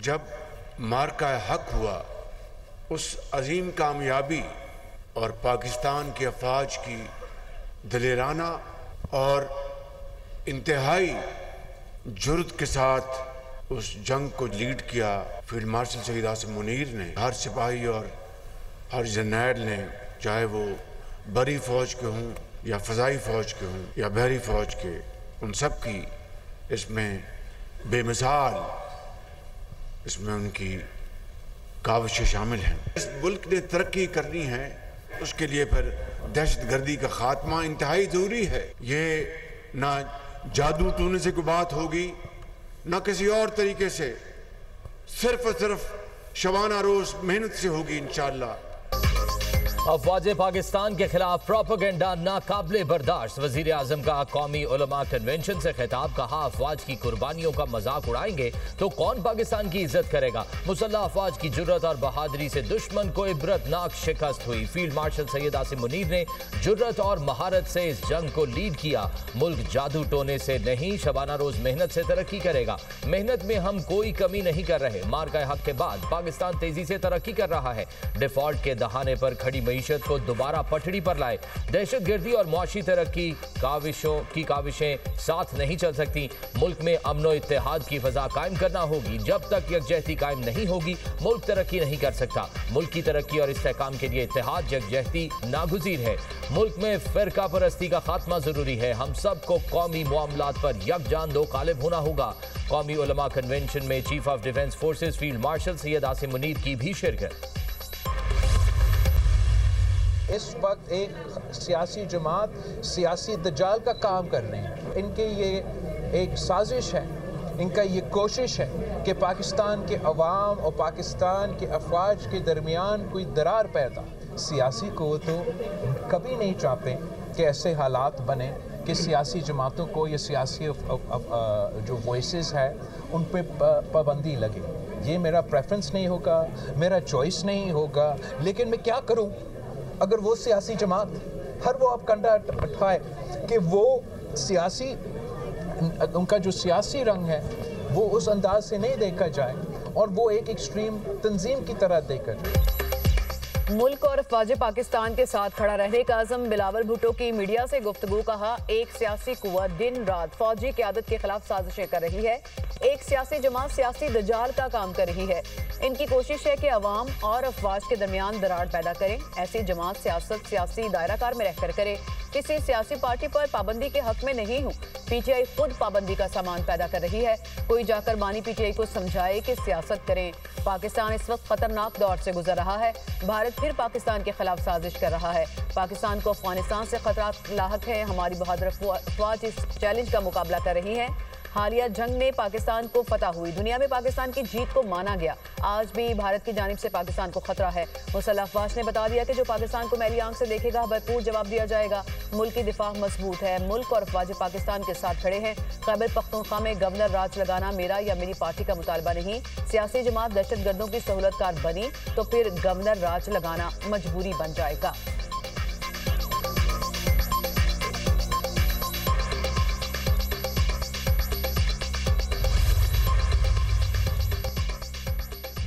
जब मार्का हक हुआ, उस अजीम कामयाबी और पाकिस्तान की अफवाज की दिलेराना और इंतहाई जुर्रत के साथ उस जंग को लीड किया फील्ड मार्शल सैयद आसिम मुनीर ने। हर सिपाही और हर जर्नैल ने, चाहे वो बरी फ़ौज के हों या फ़ज़ाई फ़ौज के हों या बहरी फ़ौज के, उन सब की इसमें बेमिसाल इसमें उनकी काविशें शामिल हैं। इस मुल्क ने तरक्की करनी है, उसके लिए फिर दहशतगर्दी का खात्मा इंतहाई ज़रूरी है। ये ना जादू टूने से कोई बात होगी, ना किसी और तरीके से, सिर्फ और सिर्फ शबाना रोज़ मेहनत से होगी इंशाअल्लाह। अफवाज पाकिस्तान के खिलाफ प्रोपेगेंडा नाकाबिले बर्दाश्त। वजीर आजम का कौमी उलमा कन्वेंशन से खिताब, कहा अफवाज की कुर्बानियों का मजाक उड़ाएंगे तो कौन पाकिस्तान की इज्जत करेगा। मुसल्लह अफवाज की जुर्रत और बहादुरी से दुश्मन को इबरतनाक शिकस्त हुई। फील्ड मार्शल सैयद आसिम मुनीर ने जुर्रत और महारत से इस जंग को लीड किया। मुल्क जादू टोने से नहीं, शबाना रोज मेहनत से तरक्की करेगा। मेहनत में हम कोई कमी नहीं कर रहे। मार्का हक के बाद पाकिस्तान तेजी से तरक्की कर रहा है। डिफॉल्ट के दहाने पर खड़ी मईशत को दोबारा पटड़ी पर लाए। दहशतगर्दी और मुआशी तरक्की काविशें साथ नहीं चल सकती। मुल्क में अमन और इत्तेहाद की फजा कायम करना होगी। जब तक यकजहती कायम नहीं होगी, मुल्क तरक्की नहीं कर सकता। मुल्क की तरक्की और इस्तेहकाम के लिए इत्तेहाद यकजहती नागुज़ीर है। मुल्क में फ़िरका परस्ती का खात्मा जरूरी है। हम सब को कौमी मामलात पर यकजान दो कालिब होना होगा। कौमी उलमा कन्वेंशन में chief of defence forces field marshal Syed Asim Munir की भी शिरकत। इस वक्त एक सियासी जमात सियासी दजाल का काम कर रहे हैं। इनके ये एक साजिश है, इनका ये कोशिश है कि पाकिस्तान के अवाम और पाकिस्तान के अफवाज के दरमियान कोई दरार पैदा। सियासी क़ुव्वतों कभी नहीं चाहते कि ऐसे हालात बने कि सियासी जमातों को या सियासी जो वॉइसेस है उन पर पाबंदी लगे। ये मेरा प्रेफरेंस नहीं होगा, मेरा चॉइस नहीं होगा, लेकिन मैं क्या करूं अगर वो सियासी जमात हर वो आप कंडा उठाए कि वो सियासी उनका जो सियासी रंग है वो उस अंदाज से नहीं देखा जाए और वो एक एक्सट्रीम तंजीम की तरह देखा जाए। मुल्क और अफवाज पाकिस्तान के साथ खड़ा रहने का आज़म बिलावल भुट्टो की मीडिया से गुफ्तगू, कहा एक सियासी कुव्वत दिन रात फौजी क़यादत के खिलाफ साजिशें कर रही है। एक सियासी जमात सियासी दजाल का काम कर रही है। इनकी कोशिश है कि अवाम और अफवाज के दरमियान दरार पैदा करें। ऐसी जमात सियासत सियासी दायराकार में रहकर करे। किसी सियासी पार्टी पर पाबंदी के हक में नहीं हूँ। पीटीआई खुद पाबंदी का सामान पैदा कर रही है। कोई जाकर बानी पीटीआई को समझाए कि सियासत करें। पाकिस्तान इस वक्त खतरनाक दौर से गुजर रहा है। भारत फिर पाकिस्तान के खिलाफ साजिश कर रहा है। पाकिस्तान को अफगानिस्तान से खतरा लाहक है। हमारी बहादुर अफवाज इस चैलेंज का मुकाबला कर रही है। हालिया जंग में पाकिस्तान को फतह हुई। दुनिया में पाकिस्तान की जीत को माना गया। आज भी भारत की जानिब से पाकिस्तान को खतरा है। मुसल्लह अफवाज ने बता दिया कि जो पाकिस्तान को मैली आंख से देखेगा भरपूर जवाब दिया जाएगा। मुल्क की दिफा मजबूत है। मुल्क और अफवाज पाकिस्तान के साथ खड़े हैं। खैबर पख्तूनख्वा में गवर्नर राज लगाना मेरा या मेरी पार्टी का मुतालबा नहीं। सियासी जमात दहशतगर्दों की सहूलतकार बनी तो फिर गवर्नर राज लगाना मजबूरी बन जाएगा।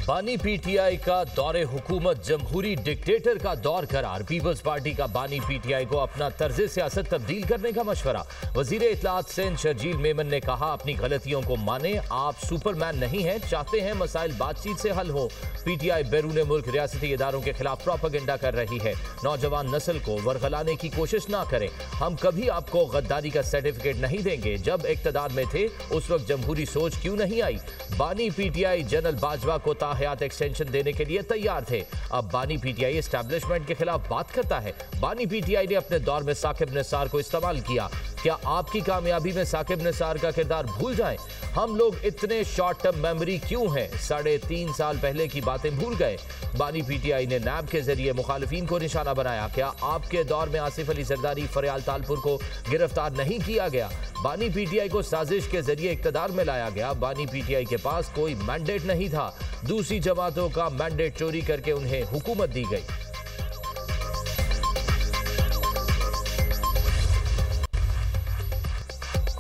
बानी पीटीआई का दौरे हुकूमत जमहूरी डिक्टेटर का दौर करार। पीपल्स पार्टी का बानी पीटीआई को अपना तर्ज सियासत तब्दील करने का मशवरा। वजीर इत्तलात सिंध शर्जील मेमन ने कहा अपनी गलतियों को माने, आप सुपरमैन नहीं हैं, चाहते हैं मसाइल बातचीत से हल हो। पीटीआई बैरून मुल्क रियासती इदारों के खिलाफ प्रोपेगेंडा कर रही है। नौजवान नस्ल को वरगलाने की कोशिश ना करें। हम कभी आपको गद्दारी का सर्टिफिकेट नहीं देंगे। जब इक्तदार में थे उस वक्त जमहूरी सोच क्यों नहीं आई। बानी पीटीआई जनरल बाजवा को हयात एक्सटेंशन देने के लिए तैयार थे। अब बानी पीटीआई एस्टैब्लिशमेंट के खिलाफ बात करता है। बानी पीटीआई ने अपने दौर में साकिब निसार को इस्तेमाल किया। क्या आपकी कामयाबी में साकिब निसार का किरदार भूल जाएं? हम लोग इतने शॉर्ट टर्म मेमोरी क्यों हैं? 3.5 साल पहले की बातें भूल गए। बानी पीटीआई ने नैब के जरिए मुखालिफिन को निशाना बनाया। क्या आपके दौर में आसिफ अली जरदारी, फरियाल तालपुर को गिरफ्तार नहीं किया गया? बानी पीटीआई को साजिश के जरिए इक्तदार में लाया गया। बानी पीटीआई के पास कोई मैंडेट नहीं था। दूसरी जमातों का मैंडेट चोरी करके उन्हें हुकूमत दी गई।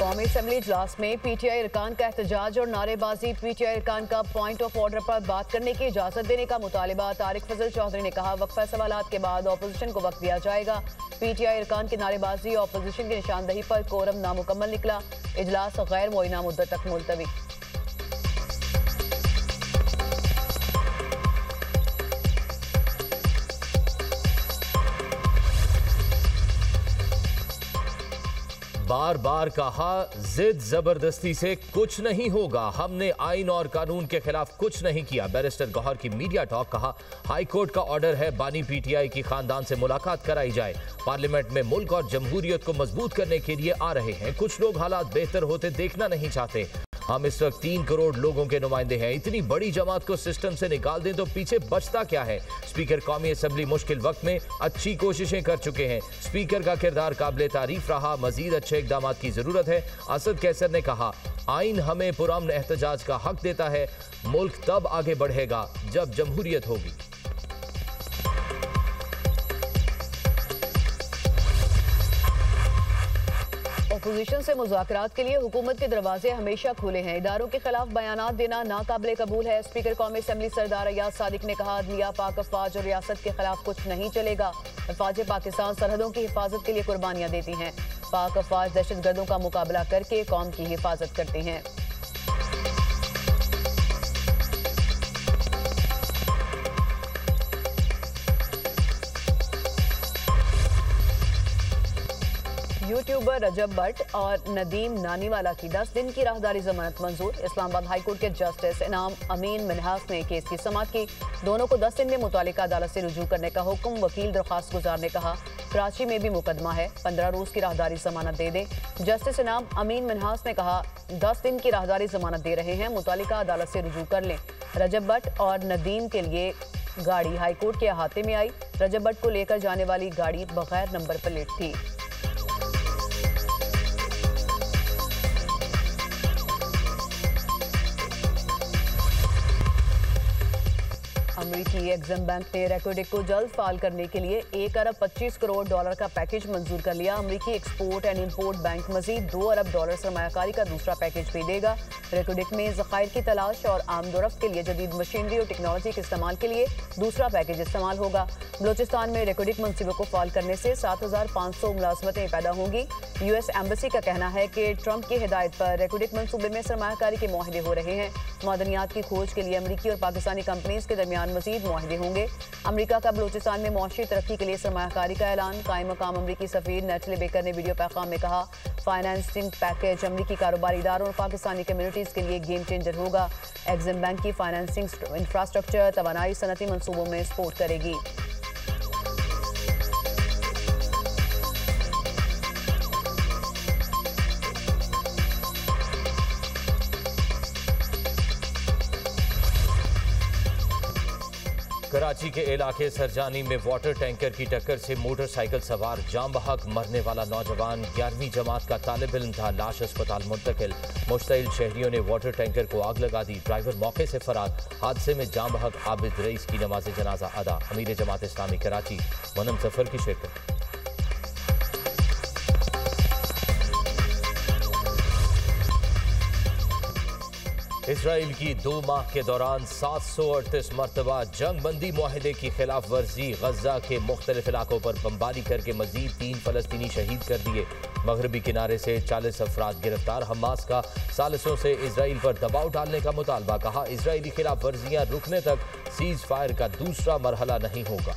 कौमी असम्बली इजलास में पीटीआई अरकान का एहतजाज और नारेबाजी। पीटीआई अरकान का पॉइंट ऑफ ऑर्डर पर बात करने की इजाजत देने का मुतालिबा। तारिक फजल चौधरी ने कहा वक्फा सवालात के बाद अपोजिशन को वक्त दिया जाएगा। पीटीआई अरकान की नारेबाजी और अपोजिशन की निशानदही पर कोरम नामुकम्मल निकला। इजलास गैर मुअय्यना मुद्दत तक मुलतवी। बार बार कहा जिद जबरदस्ती से कुछ नहीं होगा, हमने आइन और कानून के खिलाफ कुछ नहीं किया। बैरिस्टर गौहर की मीडिया टॉक। कहा हाई कोर्ट का ऑर्डर है बानी पीटीआई की खानदान से मुलाकात कराई जाए। पार्लियामेंट में मुल्क और जमहूरियत को मजबूत करने के लिए आ रहे हैं। कुछ लोग हालात बेहतर होते देखना नहीं चाहते। हम इस वक्त 3 करोड़ लोगों के नुमाइंदे हैं। इतनी बड़ी जमात को सिस्टम से निकाल दें तो पीछे बचता क्या है। स्पीकर कौमी असम्बली मुश्किल वक्त में अच्छी कोशिशें कर चुके हैं। स्पीकर का किरदार काबिल तारीफ रहा। मजीद अच्छे इकदाम की जरूरत है। असद कैसर ने कहा आइन हमें पुरअमन एहतजाज का हक देता है। मुल्क तब आगे बढ़ेगा जब जमहूरियत होगी। अपोजिशन से मुज़ाकरात के लिए हुकूमत के दरवाजे हमेशा खुले हैं। इदारों के खिलाफ बयानात देना नाकाबिले कबूल है। स्पीकर कौमी असम्बली सरदार अयाज सादिक ने कहा अदलिया, पाक अफवाज और रियासत के खिलाफ कुछ नहीं चलेगा। अफवाज पाकिस्तान सरहदों की हिफाजत के लिए कुर्बानियां देती हैं। पाक अफवाज दहशतगर्दों का मुकाबला करके कौम की हिफाजत करती हैं। यूट्यूबर रजब भट्ट और नदीम नानीवाला की 10 दिन की राहदारी जमानत मंजूर। इस्लामाबाद हाई कोर्ट के जस्टिस इनाम अमीन मिन्हास ने केस की समाअत की। दोनों को 10 दिन में मुतालिका अदालत से रुजू करने का हुक्म। वकील दरख्वास्त गुजार ने कहा कराची में भी मुकदमा है, 15 रोज की राहदारी जमानत दे दें। जस्टिस इनाम अमीन मिन्हास ने कहा 10 दिन की राहदारी जमानत दे रहे हैं, मुतालिका अदालत से रुजू कर लें। रजब भट्ट और नदीम के लिए गाड़ी हाई कोर्ट के अहाते में आई। रजब भट्ट को लेकर जाने वाली गाड़ी बगैर नंबर प्लेट थी। अमेरिकी एग्जिम बैंक ने रेकोडिक को जल्द फाल करने के लिए 1 अरब 25 करोड़ डॉलर का पैकेज मंजूर कर लिया। अमेरिकी एक्सपोर्ट एंड इंपोर्ट बैंक मजीद 2 अरब डॉलर सरमायाकारी का दूसरा पैकेज भी देगा। रेकोडिक में ज़खायर की तलाश और आमदोरफ्त के लिए जदीद मशीनरी और टेक्नोलॉजी के इस्तेमाल के लिए दूसरा पैकेज इस्तेमाल होगा। बलोचिस्तान में रेकोडिक मनसूबे को फाल करने से 7,500 मुलाजमतें पैदा होंगी। यूएस एम्बेसी का कहना है कि ट्रंप की हिदायत पर रेकोडिक मनसूबे में सरमायाकारी के मुआहदे हो रहे हैं। मादनियात की खोज के लिए अमरीकी और पाकिस्तानी कंपनीज के दरमियान मजीद मुआहदे होंगे। अमरीका का बलोचिस्तान में मुआशी तरक्की के लिए सरमायाकारी का ऐलान। कायम मकाम अमरीकी सफीर नेटले बेकर ने वीडियो पैगाम में कहा फाइनेंसिंग पैकेज अमरीकी कारोबारी इदारों और पाकिस्तानी कम्युनिटीज़ के लिए गेम चेंजर होगा। एग्जिम बैंक की फाइनेंसिंग इंफ्रास्ट्रक्चर तवानाई सनती मनसूबों में सपोर्ट करेगी। कराची के इलाके सरजानी में वाटर टैंकर की टक्कर से मोटरसाइकिल सवार जाम बहक मरने वाला नौजवान 11वीं जमात का तालिब इल्म था। लाश अस्पताल मुंतकिल। मुश्तइल शहरियों ने वाटर टैंकर को आग लगा दी। ड्राइवर मौके से फरार। हादसे में जाम बहक आबिद रईस की नमाज जनाजा अदा। अमीर जमात इस्लामी कराची वनम सफर की शिरकत। इसराइल की 2 माह के दौरान 738 मरतबा जंग बंदी मुआहदे की खिलाफ वर्जी। गजा के मुख्तलिफ इलाकों पर बमबारी करके मजीद 3 फलस्तीनी शहीद कर दिए। मगरबी किनारे से 40 अफराद गिरफ्तार। हमास का सालिसों से इसराइल पर दबाव डालने का मुतालबा। कहा इसराइली खिलाफ वर्जियां रुकने तक सीज फायर का दूसरा मरहला नहीं होगा।